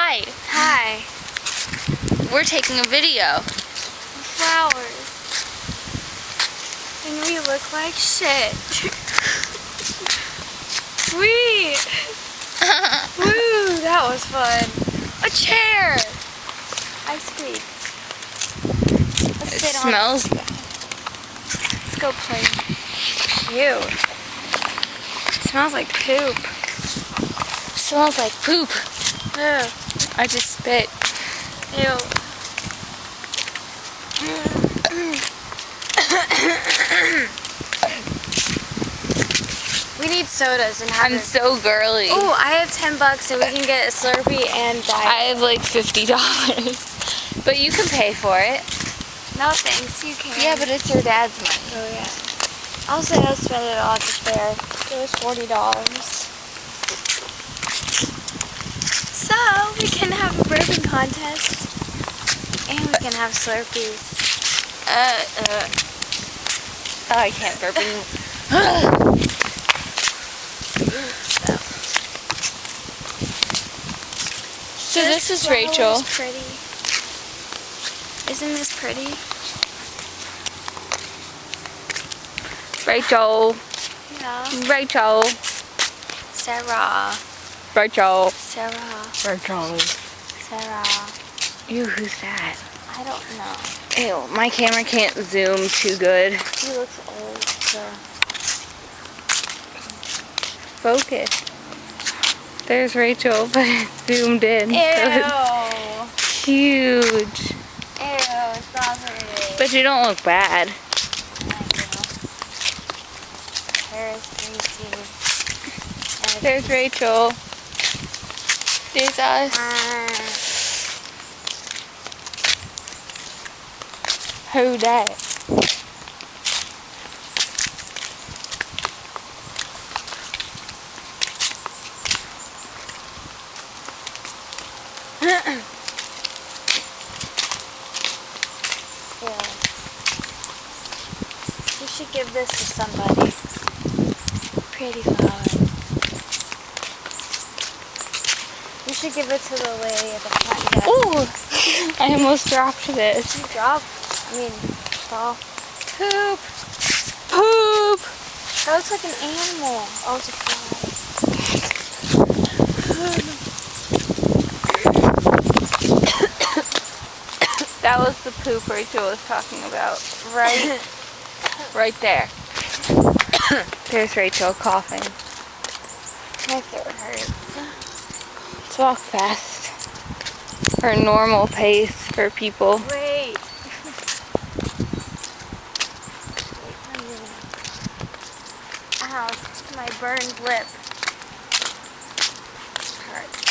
Hi. Hi. We're taking a video. Flowers. And we look like shit. Sweet. Woo, that was fun. A chair. I squeaked. Let's It sit on smells it. Let's go play. Ew. It smells like poop. smells like poop. Ew. I just spit. Ew. We need sodas and have I'm so girly. Oh, I have $10 so we can get a Slurpee and Diet. I have like $50. But you can pay for it. No thanks, you can. Yeah, but it's your dad's money. Oh yeah. I'll say I'll spend it all at the fair. It was $40. So we can have a bourbon contest. And we can have Slurpees. Oh, I can't burp anymore. So this is Rachel. Pretty. Isn't this pretty? Rachel. Yeah. Rachel. Sarah. Rachel. Sarah. Rachel. Sarah. Ew, who's that? I don't know. Ew, my camera can't zoom too good. He looks old, so. Focus. There's Rachel, but it's zoomed in. Ew. So it's huge. Ew, stop it. But you don't look bad. I know. Hair is greasy. There's Rachel. There's us. Who that? Yeah. We should give this to somebody. Pretty flower. We should give it to the lady at the front desk. Ooh! I almost dropped this. You drop. Fall. Poop! Poop! That looks like an animal. Oh, it's a fly. That was the poop Rachel was talking about. Right? Right there. There's Rachel coughing. My throat hurts. Let's walk fast. Or normal pace for people. Wait. Ow, my burned lip. Hurts.